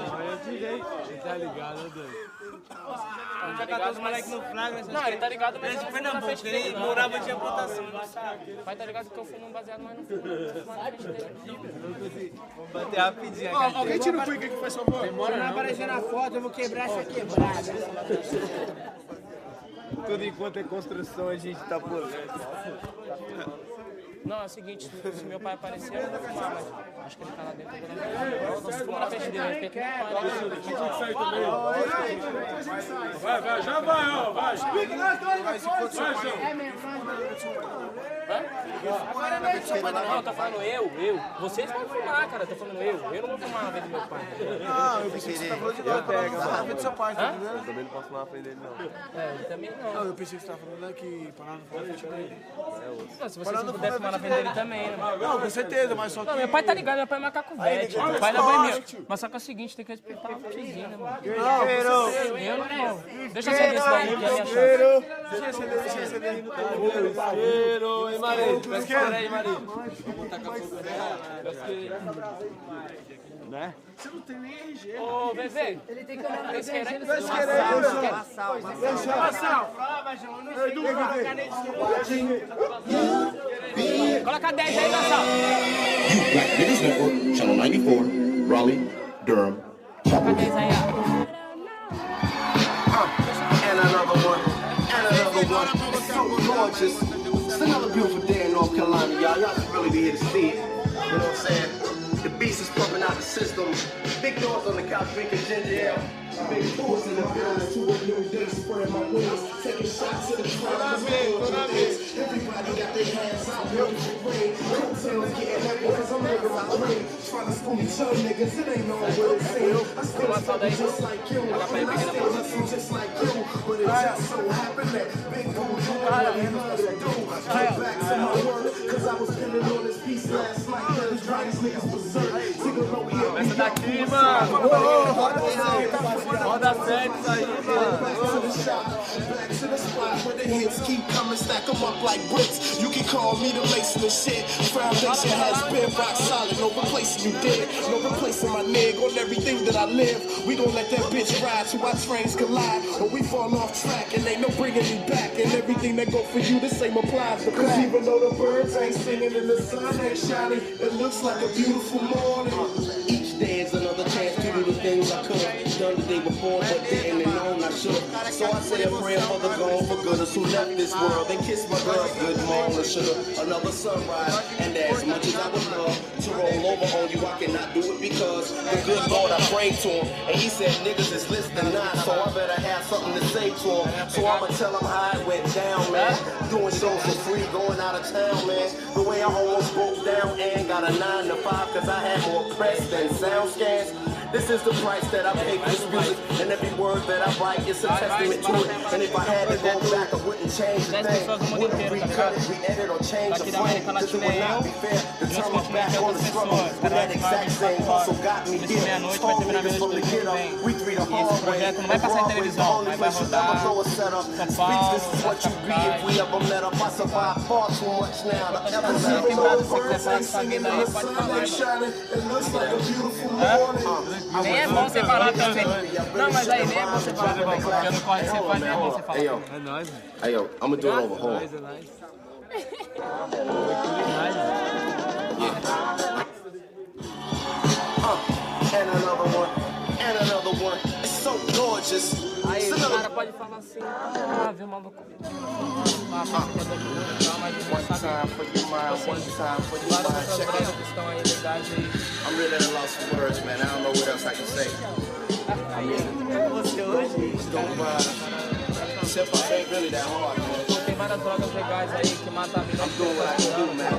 Eu tirei. Ele tá ligado, doido. Tá ligado, os moleques no flagra. Não, ele tá ligado, mas ele foi na frente dele. Ele morava de amputação, não sabe. Vai tá ligado que eu fumo um baseado, mas não fumo na frente dele. Vamos bater rapidinho. Alguém tira o quick aqui, faz favor. Se não aparecer na foto, eu vou quebrar essa quebrada. Tudo enquanto é construção, a gente tá por dentro. Não, é o seguinte, se meu pai aparecer, eu não vou fumar, mas acho que ele tá lá dentro. Eu não fumo na frente dele, porque aqui não para. Vai, já vai, ó, vai. É mesmo, Não, tá falando eu. Vocês vão fumar, cara, tá falando eu. Eu não vou fumar na frente do meu pai. Não, eu pensei que você tá falando de nós. Na frente do seu pai, tá entendendo? Eu também não posso falar na frente dele, não. É, ele também não. Não, eu pensei que você tava falando que parar no fora na frente dele. Não, se vocês não puderem fumar na frente dele também, né? Não, com certeza, mas só que... Não, meu pai tá ligado, meu pai é macaco velho, tio. Meu pai não vai mesmo. Mas só que é o seguinte, tem que respeitar o tiozinho, né, mano? Eu não vou. Deixa eu acender isso daí, que é a minha chance. Deixa eu acender. Isqueiro, hein, Marinho? Isqueiro aí, Marinho. Vamos tacar fogo nela. Né? Você não tem nem RG. Ô, Bebê. Ele tem que olhar pra Isqueiro aí? Coloca 10 aí, Nassau. You Black Niggas Network, Channel 94, Raleigh, Durham. Coloca 10 aí, ó. And another one. It's so gorgeous. It's another beautiful day in North Carolina, y'all. Y'all should really be here to see it. You know what I'm saying? The beast is pumping out the system. Big doors on the couch drinking ginger ale. Big doors in the building. 2 a new day, spread my wings. Taking shots to the crowd. Everybody got their hands out, ready for rain. Coattails getting heavy cause I'm living my dream. Trying to school me young niggas, it ain't no what it's saying. I still hustle just like you. And I still hustle just like you. But it just so happened that big dude doing what he loves to do. Get back to my work, cause I was pinning on this piece last night. Let's drive these niggas berserk. Essa daqui, mano. Roda certo isso aí, mano. Back to the spot where the hits keep coming, stack them up like bricks. You can call me the Mason and shit. Foundation has been rock solid, no replacing you dead. No replacing my nigga on everything that I live. We gon' let that bitch ride till our trains collide. Or we fall off track and ain't no bringing me back. And everything that go for you, the same applies to cause even though the birds ain't singing and the sun ain't shining, it looks like a beautiful morning. Each day is another chance to do the things I could done the day before, but didn't and known I should. So I say a prayer for the gone for gooders who left this world. They kiss my girls good morning, shoulda another sunrise. And as much as I would love to roll over on you, I cannot do it because the good Lord I prayed to him, and he said niggas is listening not, so I better have something to say to him. So I'ma tell him how it went down, man. Doing shows for free, going out of town, man. The way I almost broke down and got a 9 to 5 cause I had more press than sound scans. This is the price that I pay for this music, and every word that I write is a testament to it. And if I had to go back, I wouldn't change a thing. Wouldn't recut it, re-edit, or change the frame, cause it would not be fair to turn my back on the struggle. But that exact same hustle got me here. Told niggas from the get up, we 3 the hard way. And Broadway's the only place you ever throw a setup. Speaks, this is what you be if we ever met up. I survived far too much now to ever let go. Birds ain't singing and the sun ain't shining. It looks like a beautiful morning. Nem é bom você falar também. Não, mas aí nem é bom você falar também. Porque no corre que você faz, nem é bom você falar. Hey yo, É nóis, mano. hey yo, I'ma do it over. Hold on. É nóis. And another one, and another one. It's so gorgeous. Aí o cara pode falar assim, viu, maluco? Mas várias outras que estão aí legais aí. I'm really at a loss for words, man. I don't know what else I can say. Don't step up ain't really that hard, man. Tem várias drogas legais aí que matam a vida. I'm doing what I can do, man.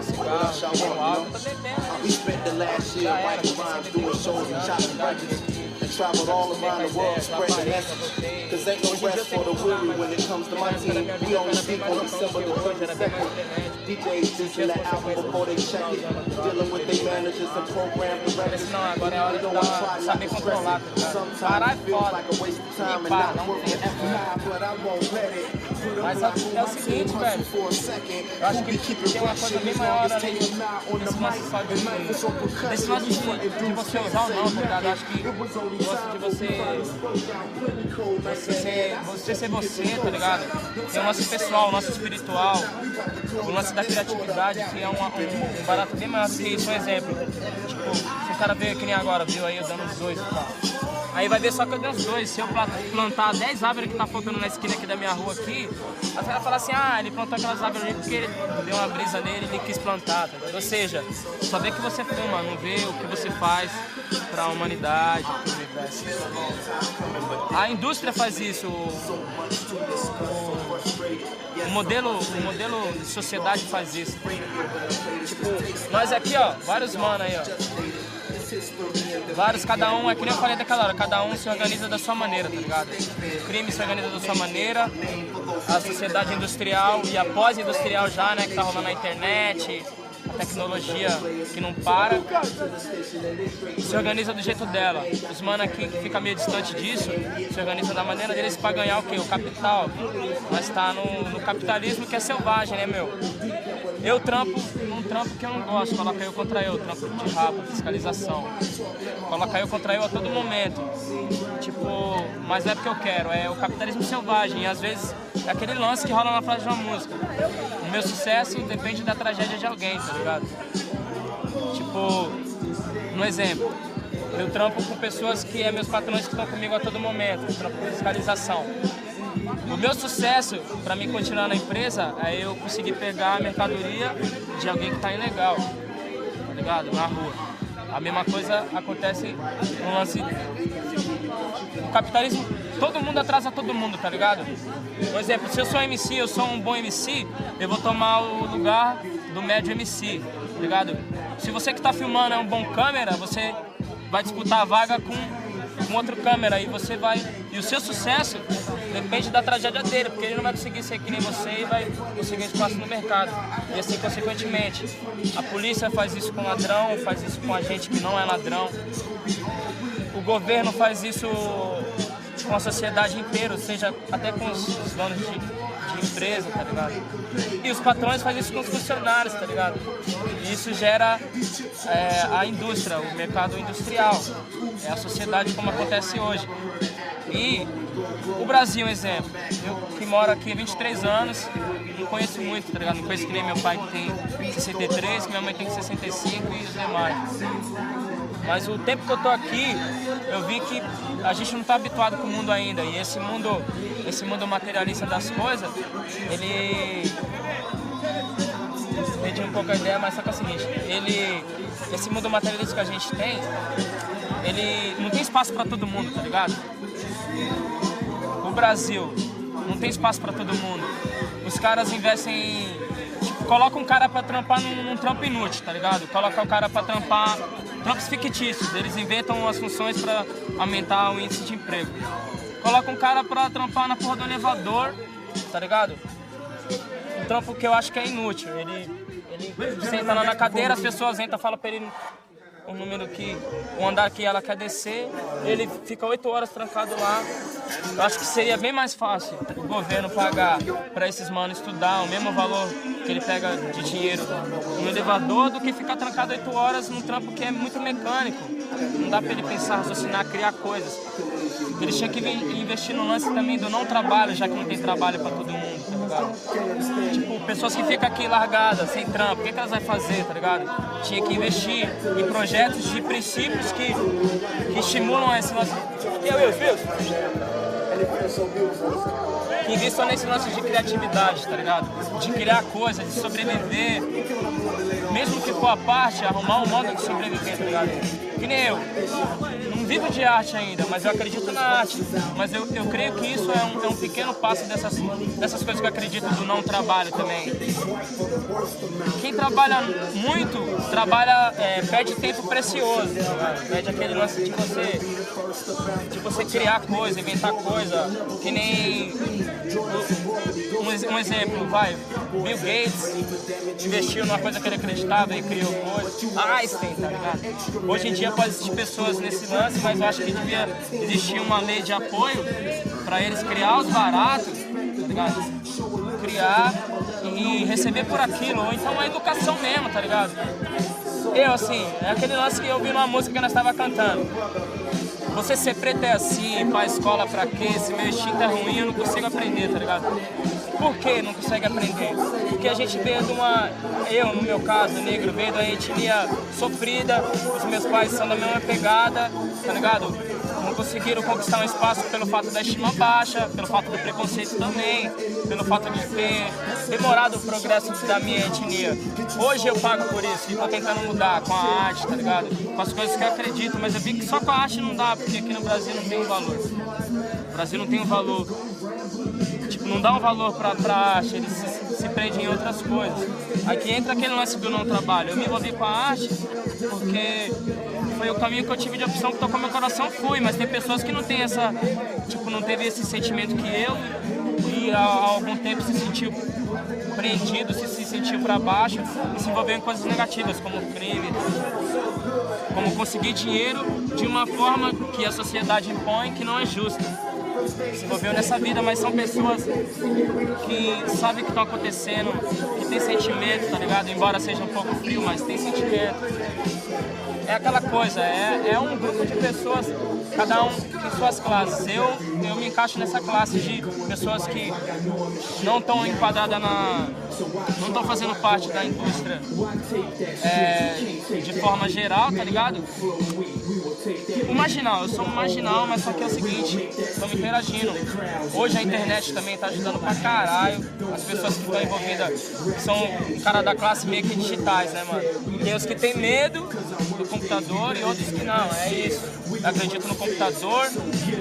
We spent the last year writing rhymes, doing shows and chopping records. And traveled all around the world spreading messages. Cause ain't no rest for the weary when it comes to my team. We only speak on December the 32nd. DJs listen to album before they check it. Dealing with their managers and program directors. Não, agora é hora de saber controlar. Sometimes it feels like a waste of time and not worth it. But I won't let it. Mas é o seguinte, velho. Eu acho que tem uma coisa bem maior ali nesse lance só desse lance de você usar ou não, tá ligado? Eu acho que gosto de você ser você, tá ligado? Tem o lance pessoal, o lance espiritual, o lance da criatividade, que é um barato bem maior do que isso. Um exemplo, tipo, se o cara veio que nem agora, viu aí eu dando os dois e tal. Aí vai ver só que eu dei uns dois. Se eu plantar 10 árvores que tá faltando na esquina aqui da minha rua aqui, a galera fala assim, ah, ele plantou aquelas árvores ali porque ele deu uma brisa nele e ele quis plantar, tá? Ou seja, só vê que você fuma, não vê o que você faz pra humanidade, pro universo. A indústria faz isso, o modelo de sociedade faz isso. Tipo, nós aqui, ó, vários mano aí, ó. Vários, cada um, é que nem eu falei daquela hora, cada um se organiza da sua maneira, tá ligado? O crime se organiza da sua maneira, a sociedade industrial e a pós-industrial já, né, que tá rolando na internet, a tecnologia que não para, se organiza do jeito dela. Os mano aqui que fica meio distante disso, se organiza da maneira deles pra ganhar o quê? O capital. Nós tá no capitalismo que é selvagem, né, meu? Eu trampo um trampo que eu não gosto, coloca eu contra eu, trampo de rapa, fiscalização. Coloca eu contra eu a todo momento. Tipo, mas não é porque eu quero, é o capitalismo selvagem. E às vezes é aquele lance que rola na frase de uma música. O meu sucesso depende da tragédia de alguém, tá ligado? Tipo, um exemplo. Eu trampo com pessoas que é meus patrões que estão comigo a todo momento. Eu trampo com fiscalização. O meu sucesso, para mim continuar na empresa, é eu conseguir pegar a mercadoria de alguém que tá ilegal, tá ligado? Na rua. A mesma coisa acontece no lance... O capitalismo, todo mundo atrasa todo mundo, tá ligado? Por exemplo, se eu sou MC, eu sou um bom MC, eu vou tomar o lugar do médio MC, tá ligado? Se você que tá filmando é um bom câmera, você vai disputar a vaga com outro câmera e você vai... E o seu sucesso depende da tragédia dele, porque ele não vai conseguir ser que nem você e vai conseguir espaço no mercado. E assim, consequentemente, a polícia faz isso com ladrão, faz isso com a gente que não é ladrão. O governo faz isso com a sociedade inteira, seja até com os donos de empresa, tá ligado? E os patrões fazem isso com os funcionários, tá ligado? E isso gera a indústria, o mercado industrial. É a sociedade como acontece hoje. E o Brasil, um exemplo. Eu que moro aqui há 23 anos, não conheço muito, tá ligado? Não conheço que nem meu pai que tem 63, que minha mãe tem 65 e os demais. Mas o tempo que eu tô aqui, eu vi que a gente não tá habituado com o mundo ainda. E esse mundo materialista das coisas, ele... Perdi um pouco a ideia, mas só que é o seguinte, esse mundo materialista que a gente tem, ele não tem espaço pra todo mundo, tá ligado? O Brasil não tem espaço pra todo mundo. Os caras investem tipo, colocam um cara pra trampar num trampo inútil, tá ligado? Coloca o cara pra trampar trampos fictícios. Eles inventam as funções pra aumentar o índice de emprego. Coloca um cara pra trampar na porra do elevador, tá ligado? Um trampo que eu acho que é inútil. Ele senta lá na cadeira, as pessoas entram, falam pra ele o número que, o andar que ela quer descer, ele fica 8 horas trancado lá. Eu acho que seria bem mais fácil o governo pagar para esses manos estudar o mesmo valor que ele pega de dinheiro no elevador do que ficar trancado 8 horas num trampo que é muito mecânico. Não dá para ele pensar, raciocinar, criar coisas. Eles tinham que investir no lance também do não trabalho, já que não tem trabalho para todo mundo, tá ligado? Tipo, pessoas que ficam aqui largadas, sem trampo, o que elas vão fazer, tá ligado? Tinha que investir em projetos de princípios que estimulam esse lance. Que é o Wilson? Que investam nesse lance de criatividade, tá ligado? De criar coisas, de sobreviver. Mesmo que for a parte, arrumar um modo de sobreviver, tá ligado? Que nem eu. Não vivo de arte ainda, mas eu acredito na arte. Mas eu creio que isso é um pequeno passo dessas coisas que eu acredito do não trabalho também. Quem trabalha muito, perde tempo precioso, tá? Perde aquele lance de você criar coisa, inventar coisa. Que nem um exemplo, vai, Bill Gates investiu numa coisa que ele acreditava e criou coisa. Einstein, tá ligado? Hoje em dia pode existir pessoas nesse lance, mas eu acho que devia existir uma lei de apoio para eles criar os baratos, tá ligado? criar e receber por aquilo, ou então a educação mesmo, tá ligado? Eu, assim, é aquele lance que eu vi numa música que nós tava cantando. Você ser preto é assim, ir pra escola pra quê? Se meu instinto é ruim, eu não consigo aprender, tá ligado? Por que não consegue aprender? Porque a gente veio de uma... Eu, no meu caso, negro, veio de uma etnia sofrida, os meus pais são da mesma pegada, tá ligado? Não conseguiram conquistar um espaço pelo fato da estima baixa, pelo fato do preconceito também, pelo fato de ter demorado o progresso da minha etnia. Hoje eu pago por isso e tô tentando mudar com a arte, tá ligado? Com as coisas que eu acredito, mas eu vi que só com a arte não dá, porque aqui no Brasil não tem um valor. O Brasil não tem um valor, tipo, não dá um valor pra arte, ele se prende em outras coisas. Aqui entra aquele lance do não trabalho. Eu me envolvi com a arte porque foi o caminho que eu tive de opção que tocou meu coração, fui, mas tem pessoas que não tem essa, tipo, não teve esse sentimento que eu, e há algum tempo se sentiu prendido, se sentiu para baixo e se envolveu em coisas negativas, como crime, como conseguir dinheiro de uma forma que a sociedade impõe que não é justa. Se envolveu nessa vida, mas são pessoas que sabem o que está acontecendo, que tem sentimento, tá ligado? Embora seja um pouco frio, mas tem sentimento. É aquela coisa, é um grupo de pessoas, cada um em suas classes. Eu me encaixo nessa classe de pessoas que não estão enquadradas não estão fazendo parte da indústria de forma geral, tá ligado? O marginal, eu sou um marginal, mas só que é o seguinte, estamos interagindo. Hoje a internet também tá ajudando pra caralho. As pessoas que estão envolvidas são um cara da classe meio que digitais, né, mano? Tem os que tem medo do computador e outros que não, é isso. Eu acredito no computador,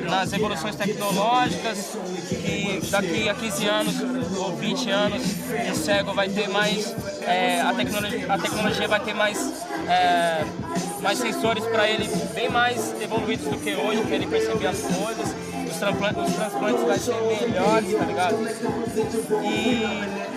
nas evoluções tecnológicas, que daqui a 15 anos ou 20 anos o cego vai ter mais, a tecnologia vai ter mais sensores para ele, bem mais evoluídos do que hoje, para ele perceber as coisas. Os transplantes vão ser melhores, tá ligado?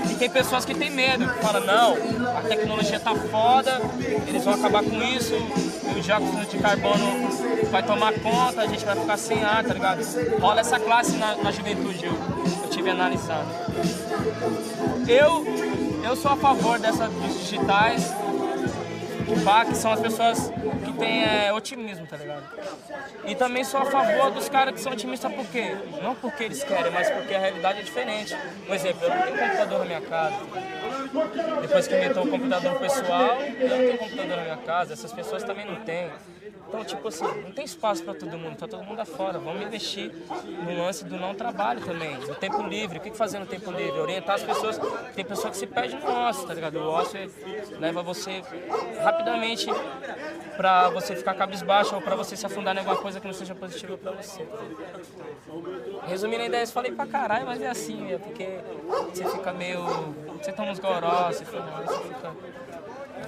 E tem pessoas que têm medo, que falam, não, a tecnologia tá foda, eles vão acabar com isso, o dióxido de carbono vai tomar conta, a gente vai ficar sem ar, tá ligado? Rola essa classe na juventude, eu tive analisando. Eu sou a favor dos digitais, que são as pessoas que têm otimismo, tá ligado? E também sou a favor dos caras que são otimistas por quê? Não porque eles querem, mas porque a realidade é diferente. Por exemplo, eu não tenho computador na minha casa. Depois que inventou o computador pessoal, eu não tenho computador na minha casa, essas pessoas também não têm. Então, tipo assim, não tem espaço pra todo mundo, tá todo mundo afora. Vamos investir no lance do não trabalho também, do tempo livre. O que fazer no tempo livre? Orientar as pessoas. Tem pessoa que se perde no ócio, tá ligado? O ócio leva você rapidamente pra você ficar cabisbaixo ou pra você se afundar em alguma coisa que não seja positiva pra você. Resumindo a ideia, eu falei pra caralho, mas é assim, porque você fica meio... Você toma uns goró, você fica...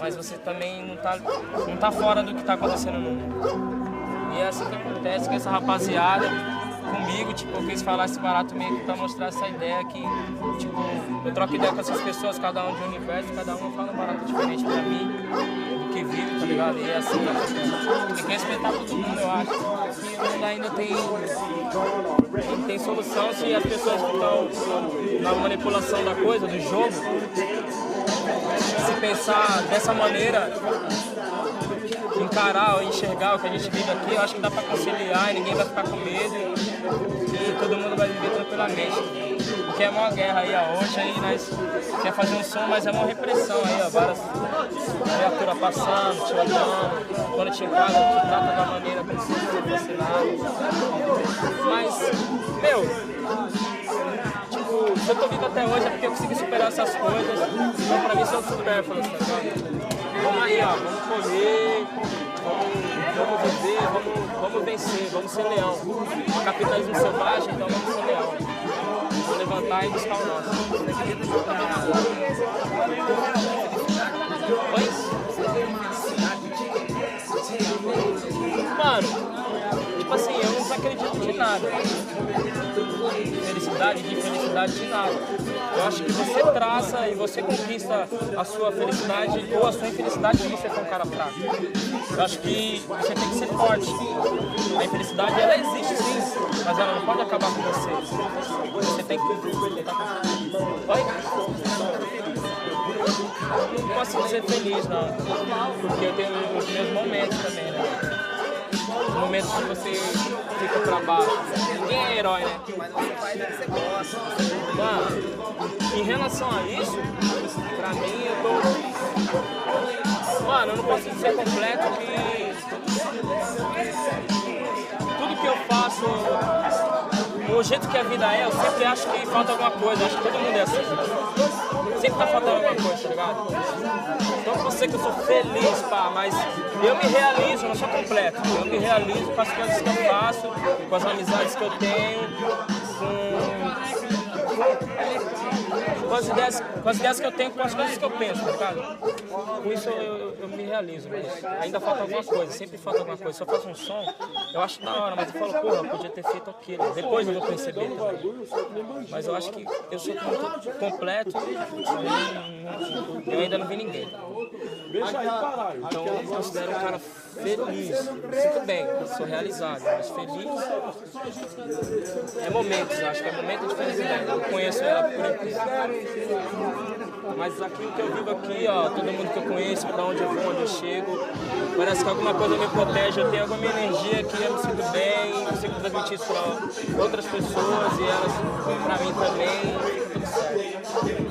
Mas você também não tá fora do que tá acontecendo no mundo. E é assim que acontece com essa rapaziada, comigo, tipo, eu quis falar esse barato meio que pra mostrar essa ideia que, tipo, eu troco ideia com essas pessoas, cada um de um universo, cada um fala um barato diferente pra mim, do que vive, tá ligado? E é assim que acontece. Tem que respeitar todo mundo, eu acho. E o mundo ainda tem solução se as pessoas que estão na manipulação da coisa, do jogo, se pensar dessa maneira, encarar ou enxergar o que a gente vive aqui, eu acho que dá pra conciliar e ninguém vai ficar com medo e todo mundo vai viver tranquilamente. Porque é uma guerra aí, hoje aí nós quer fazer um som, mas é uma repressão aí, várias criaturas passando, te olhando, quando te enquadra, te trata da maneira como se não fosse nada. Mas, meu, se eu tô vivo até hoje é porque eu consegui superar essas coisas, então pra mim são supérfluos, tá ligado? Vamos aí, ó, vamos correr, vamos viver, vamos vencer, vamos ser leão. O capitalismo selvagem, então vamos ser leão. Vamos levantar e buscar o nosso. Oi? Mano, tipo assim, eu não acredito de nada. Felicidade, de infelicidade, de nada. Eu acho que você traça e você conquista a sua felicidade ou a sua infelicidade se você for um cara fraco. Eu acho que você tem que ser forte. A infelicidade, ela existe sim, mas ela não pode acabar com você. Você tem que... Oi? Eu não posso dizer feliz, não. Porque eu tenho os meus momentos também, né? Os momentos que você fica pra baixo. Ninguém é herói, né? Mano, em relação a isso, pra mim eu tô... Mano, eu não posso dizer completo que... Tudo que eu faço, o jeito que a vida é, eu sempre acho que falta alguma coisa. Eu acho que todo mundo é assim. Sempre tá faltando alguma coisa, tá ligado? Então eu sei que eu sou feliz, pá, mas eu me realizo, eu não sou completo. Eu me realizo com as coisas que eu faço, com as amizades que eu tenho, com as ideias que eu tenho, com as coisas que eu penso, tá ligado? Com isso eu me realizo, mas ainda falta alguma coisa, sempre falta alguma coisa. Se eu faço um som, eu acho da hora, mas eu falo, porra, eu podia ter feito aquilo. Depois eu vou perceber também. Mas eu acho que eu sou muito completo e eu ainda não vi ninguém. Então eu me considero um cara feliz. Sinto bem, sou realizado, mas feliz é momentos, eu acho que é momento de felicidade. Eu conheço ela por inteiro. Mas aquilo que eu vivo aqui, ó, todo mundo que eu conheço, pra onde eu vou, onde eu chego, parece que alguma coisa me protege, eu tenho alguma energia que eu me sinto bem, consigo transmitir isso pra outras pessoas e elas pra mim também, tudo certo.